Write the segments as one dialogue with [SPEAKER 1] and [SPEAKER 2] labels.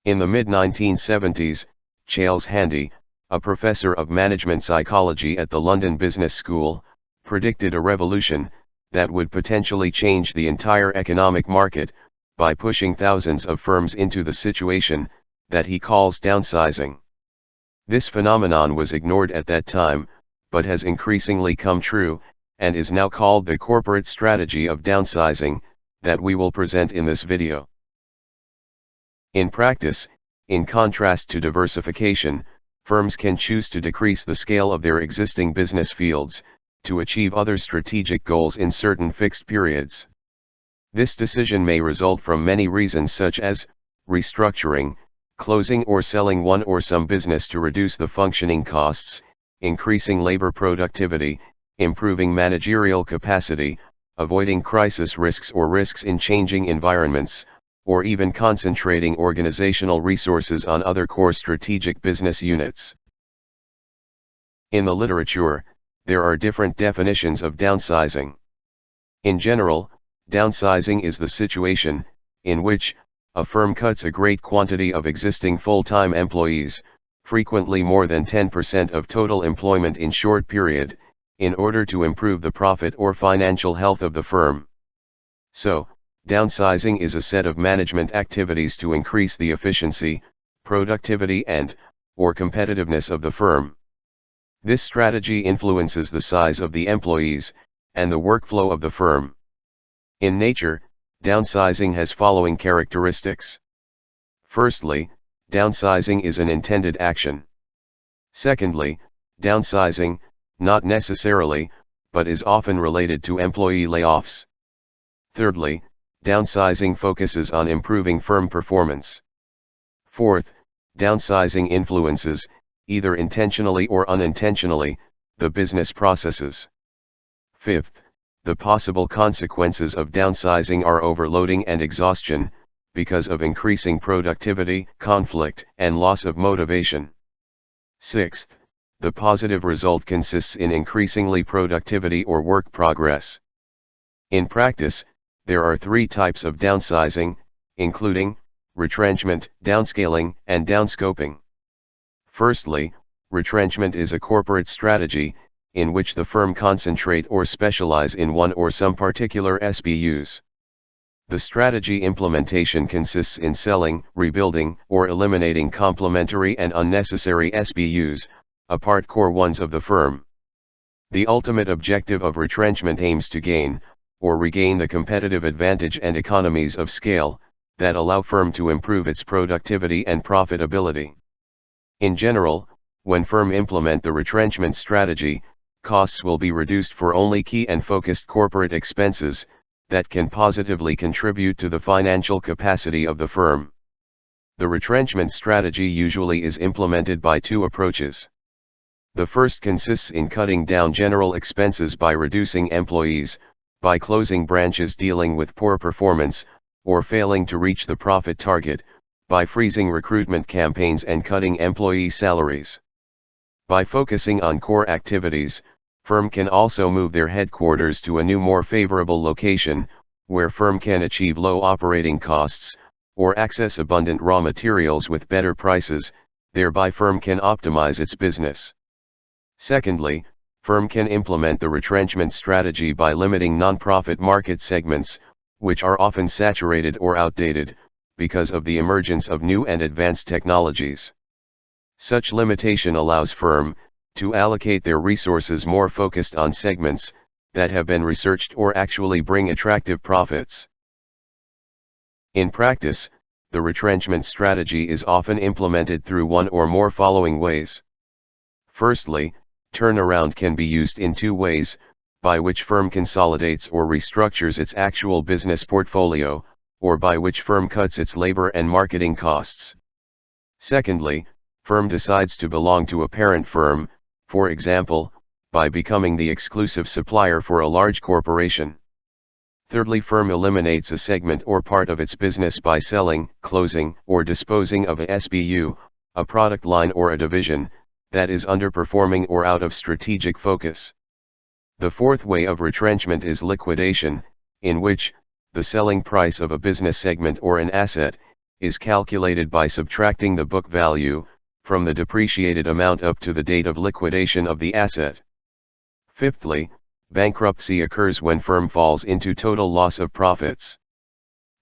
[SPEAKER 1] In the mid-1970s, Chales Handy, a professor of management psychology at the London Business School, predicted a revolution that would potentially change the entire economic market by pushing thousands of firms into the situation that he calls downsizing. This phenomenon was ignored at that time, but has increasingly come true, and is now called the corporate strategy of downsizing, that we will present in this video. In practice, in contrast to diversification, firms can choose to decrease the scale of their existing business fields, to achieve other strategic goals in certain fixed periods. This decision may result from many reasons such as restructuring, closing or selling one or some business to reduce the functioning costs, increasing labor productivity, improving managerial capacity, avoiding crisis risks or risks in changing environments, or even concentrating organizational resources on other core strategic business units. In the literature, there are different definitions of downsizing. In general, downsizing is the situation in which a firm cuts a great quantity of existing full-time employees, frequently more than 10% of total employment in short period, in order to improve the profit or financial health of the firm. So, downsizing is a set of management activities to increase the efficiency, productivity and/or competitiveness of the firm. This strategy influences the size of the employees and the workflow of the firm. In nature, downsizing has following characteristics. Firstly, downsizing is an intended action. Secondly, downsizing, not necessarily, but is often related to employee layoffs. Thirdly, downsizing focuses on improving firm performance. Fourth, downsizing influences, either intentionally or unintentionally, the business processes. Fifth, the possible consequences of downsizing are overloading and exhaustion, because of increasing productivity, conflict, and loss of motivation. Sixth, the positive result consists in increasingly productivity or work progress. In practice, there are three types of downsizing, including retrenchment, downscaling, and downscoping. Firstly, retrenchment is a corporate strategy, in which the firm concentrate or specialize in one or some particular SBUs. The strategy implementation consists in selling, rebuilding, or eliminating complementary and unnecessary SBUs, apart core ones of the firm. The ultimate objective of retrenchment aims to gain, or regain the competitive advantage and economies of scale, that allow firm to improve its productivity and profitability. In general, when firm implement the retrenchment strategy, costs will be reduced for only key and focused corporate expenses, that can positively contribute to the financial capacity of the firm. The retrenchment strategy usually is implemented by two approaches. The first consists in cutting down general expenses by reducing employees, by closing branches dealing with poor performance, or failing to reach the profit target, by freezing recruitment campaigns and cutting employee salaries. By focusing on core activities, firm can also move their headquarters to a new more favorable location, where firm can achieve low operating costs, or access abundant raw materials with better prices, thereby firm can optimize its business. Secondly, firm can implement the retrenchment strategy by limiting non-profit market segments, which are often saturated or outdated, because of the emergence of new and advanced technologies. Such limitation allows firm to allocate their resources more focused on segments that have been researched or actually bring attractive profits. In practice, the retrenchment strategy is often implemented through one or more following ways. Firstly, turnaround can be used in two ways, by which firm consolidates or restructures its actual business portfolio, or by which firm cuts its labor and marketing costs. Secondly, firm decides to belong to a parent firm, for example, by becoming the exclusive supplier for a large corporation. Thirdly, firm eliminates a segment or part of its business by selling, closing, or disposing of a SBU, a product line or a division, that is underperforming or out of strategic focus. The fourth way of retrenchment is liquidation, in which the selling price of a business segment or an asset is calculated by subtracting the book value from the depreciated amount up to the date of liquidation of the asset. Fifthly, bankruptcy occurs when firm falls into total loss of profits.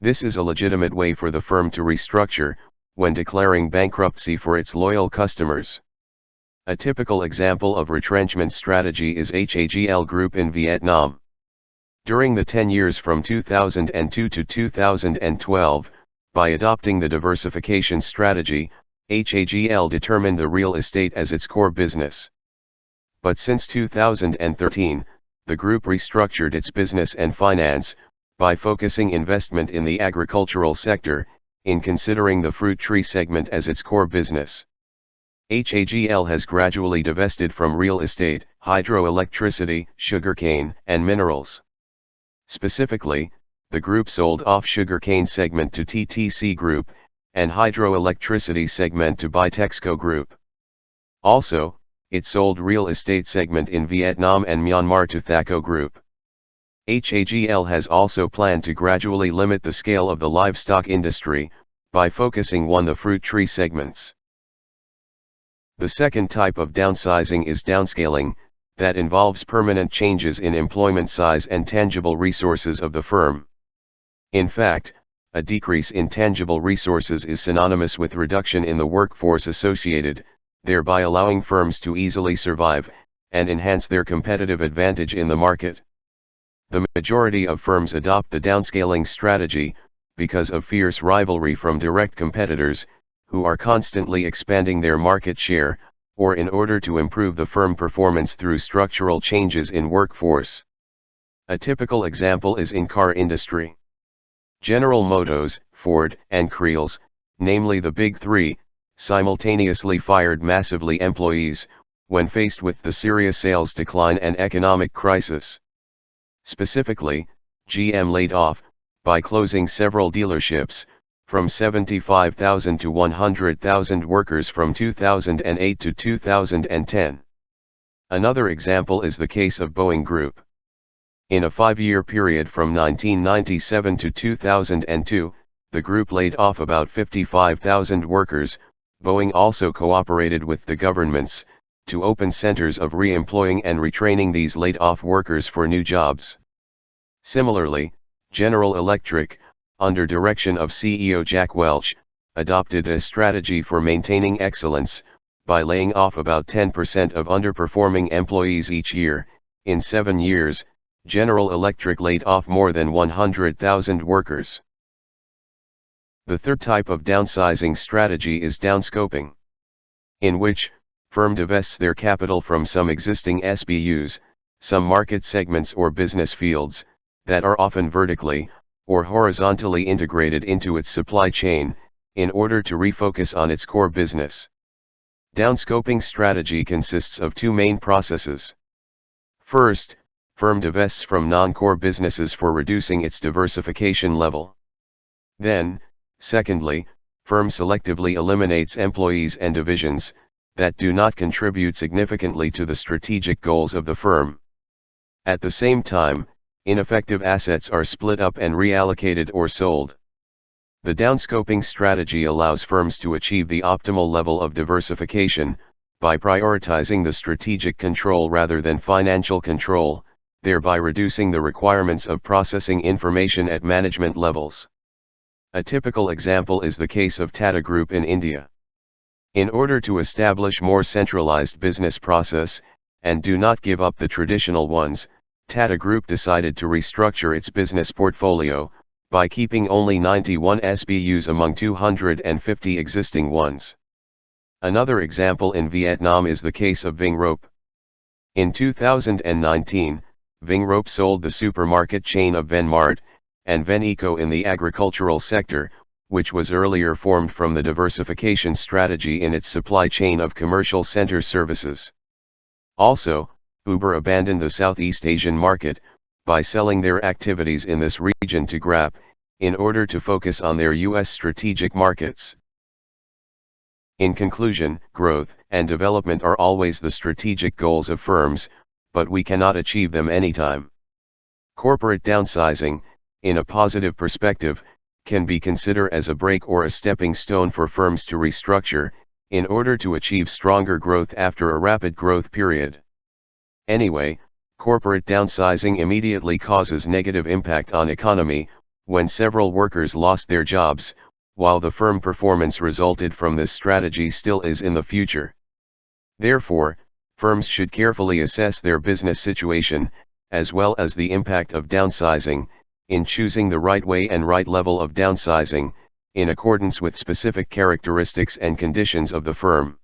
[SPEAKER 1] This is a legitimate way for the firm to restructure when declaring bankruptcy for its loyal customers. A typical example of retrenchment strategy is Hagl Group in Vietnam. During the 10 years from 2002 to 2012, by adopting the diversification strategy, Hagl determined the real estate as its core business. But since 2013, the group restructured its business and finance, by focusing investment in the agricultural sector, in considering the fruit tree segment as its core business. Hagl has gradually divested from real estate, hydroelectricity, sugarcane, and minerals. Specifically, the group sold off sugarcane segment to TTC Group, and hydroelectricity segment to Bitexco Group. Also, it sold real estate segment in Vietnam and Myanmar to Thaco Group. Hagl has also planned to gradually limit the scale of the livestock industry, by focusing on the fruit tree segments. The second type of downsizing is downscaling, that involves permanent changes in employment size and tangible resources of the firm. In fact, a decrease in tangible resources is synonymous with reduction in the workforce associated, thereby allowing firms to easily survive, and enhance their competitive advantage in the market. The majority of firms adopt the downscaling strategy, because of fierce rivalry from direct competitors, who are constantly expanding their market share, or in order to improve the firm performance through structural changes in workforce. A typical example is in car industry. General Motors, Ford, and Chrysler, namely the big three, simultaneously fired massively employees, when faced with the serious sales decline and economic crisis. Specifically, GM laid off, by closing several dealerships, from 75,000 to 100,000 workers from 2008 to 2010. Another example is the case of Boeing Group. In a 5-year period from 1997 to 2002, the group laid off about 55,000 workers. Boeing also cooperated with the governments to open centers of re-employing and retraining these laid-off workers for new jobs. Similarly, General Electric, under direction of CEO Jack Welch, adopted a strategy for maintaining excellence, by laying off about 10% of underperforming employees each year. In 7 years, General Electric laid off more than 100,000 workers. The third type of downsizing strategy is downscoping, in which firm divests their capital from some existing SBUs, some market segments or business fields, that are often vertically or horizontally integrated into its supply chain, in order to refocus on its core business. Downscoping strategy consists of two main processes. First, firm divests from non-core businesses for reducing its diversification level. Then, secondly, firm selectively eliminates employees and divisions that do not contribute significantly to the strategic goals of the firm. At the same time, ineffective assets are split up and reallocated or sold. The downscoping strategy allows firms to achieve the optimal level of diversification, by prioritizing the strategic control rather than financial control, thereby reducing the requirements of processing information at management levels. A typical example is the case of Tata Group in India. In order to establish more centralized business process, and do not give up the traditional ones, Tata Group decided to restructure its business portfolio, by keeping only 91 SBUs among 250 existing ones. Another example in Vietnam is the case of Vingrope. In 2019, Vingrope sold the supermarket chain of Venmart, and Veneco in the agricultural sector, which was earlier formed from the diversification strategy in its supply chain of commercial center services. Also, Uber abandoned the Southeast Asian market, by selling their activities in this region to Grab, in order to focus on their U.S. strategic markets. In conclusion, growth and development are always the strategic goals of firms, but we cannot achieve them anytime. Corporate downsizing, in a positive perspective, can be considered as a break or a stepping stone for firms to restructure, in order to achieve stronger growth after a rapid growth period. Anyway, corporate downsizing immediately causes negative impact on economy, when several workers lost their jobs, while the firm performance resulted from this strategy still is in the future. Therefore, firms should carefully assess their business situation, as well as the impact of downsizing, in choosing the right way and right level of downsizing, in accordance with specific characteristics and conditions of the firm.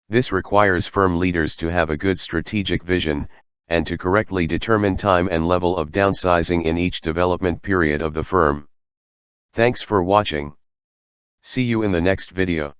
[SPEAKER 1] This requires firm leaders to have a good strategic vision, and to correctly determine time and level of downsizing in each development period of the firm. Thanks for watching. See you in the next video.